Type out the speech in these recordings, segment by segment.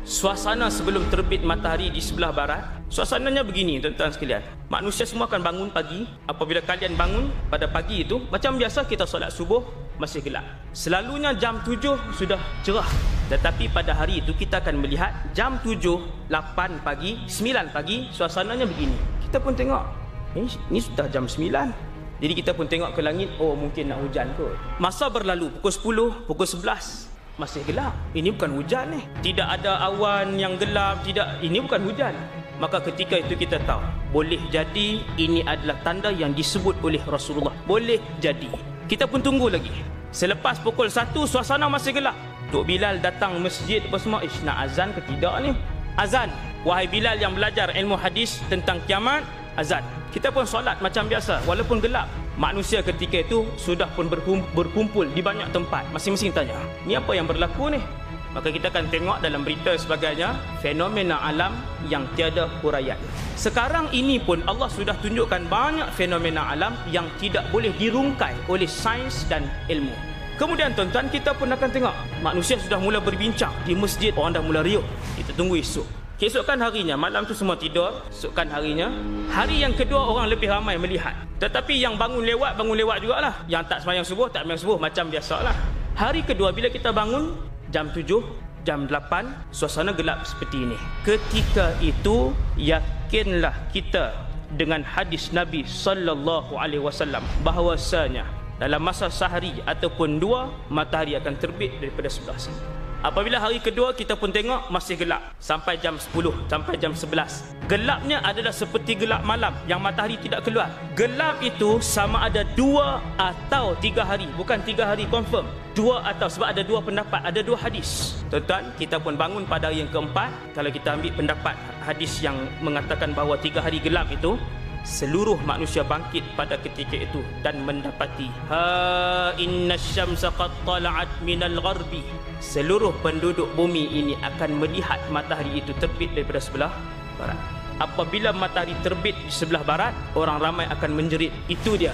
Suasana sebelum terbit matahari di sebelah barat, suasananya begini tuan-tuan sekalian. Manusia semua akan bangun pagi. Apabila kalian bangun pada pagi itu, macam biasa kita solat subuh, masih gelap. Selalunya jam 7 sudah cerah. Tetapi pada hari itu kita akan melihat jam 7, 8 pagi, 9 pagi, suasananya begini. Kita pun tengok, ini sudah jam 9. Jadi kita pun tengok ke langit, oh mungkin nak hujan kot. Masa berlalu, pukul 10, pukul 11, masih gelap. Ini bukan hujan ni. Tidak ada awan yang gelap, tidak. Ini bukan hujan. Maka ketika itu kita tahu, boleh jadi ini adalah tanda yang disebut oleh Rasulullah. Boleh jadi. Kita pun tunggu lagi. Selepas pukul 1, suasana masih gelap. Tok Bilal datang masjid apa semua. Nak azan ke tidak ni? Azan. Wahai Bilal yang belajar ilmu hadis tentang kiamat, azan. Kita pun solat macam biasa walaupun gelap. Manusia ketika itu sudah pun berkumpul di banyak tempat. Masing-masing tanya, ni apa yang berlaku ni? Maka kita akan tengok dalam berita sebagainya, fenomena alam yang tiada huraian. Sekarang ini pun Allah sudah tunjukkan banyak fenomena alam yang tidak boleh dirungkai oleh sains dan ilmu. Kemudian tuan-tuan, kita pun akan tengok manusia sudah mula berbincang di masjid, orang dah mula riuh. Kita tunggu esok. Keesokan harinya, malam tu semua tidur. Keesokan harinya, hari yang kedua orang lebih ramai melihat. Tetapi yang bangun lewat jugalah. Yang tak sembahyang subuh, tak sembahyang subuh, macam biasalah. Hari kedua bila kita bangun, jam 7, jam 8, suasana gelap seperti ini. Ketika itu, yakinlah kita dengan hadis Nabi SAW bahawasanya dalam masa sehari ataupun 2, matahari akan terbit daripada sebelah sini. Apabila hari kedua kita pun tengok masih gelap sampai jam 10, sampai jam 11. Gelapnya adalah seperti gelap malam yang matahari tidak keluar. Gelap itu sama ada 2 atau 3 hari, bukan 3 hari confirm. 2 atau, sebab ada 2 pendapat, ada 2 hadis. Tuan-tuan, kita pun bangun pada hari yang keempat. Kalau kita ambil pendapat hadis yang mengatakan bahawa 3 hari gelap itu, seluruh manusia bangkit pada ketika itu dan mendapati inna syamsa qad tala'at minal gharbi. Seluruh penduduk bumi ini akan melihat matahari itu terbit daripada sebelah barat. Apabila matahari terbit di sebelah barat, orang ramai akan menjerit, itu dia,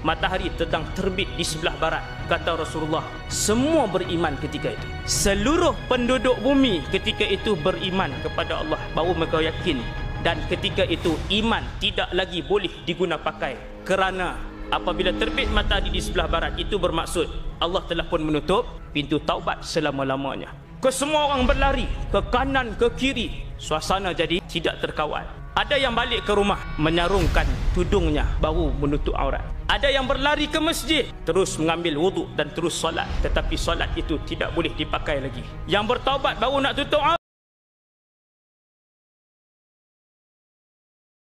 matahari sedang terbit di sebelah barat, kata Rasulullah. Semua beriman ketika itu. Seluruh penduduk bumi ketika itu beriman kepada Allah, baru mereka yakin. Dan ketika itu iman tidak lagi boleh diguna pakai, kerana apabila terbit matahari di sebelah barat, itu bermaksud Allah telah pun menutup pintu taubat selama-lamanya. Kesemua orang berlari ke kanan ke kiri, suasana jadi tidak terkawal. Ada yang balik ke rumah menyarungkan tudungnya baru menutup aurat. Ada yang berlari ke masjid terus mengambil wuduk dan terus solat, tetapi solat itu tidak boleh dipakai lagi. Yang bertaubat baru nak tutup aurat.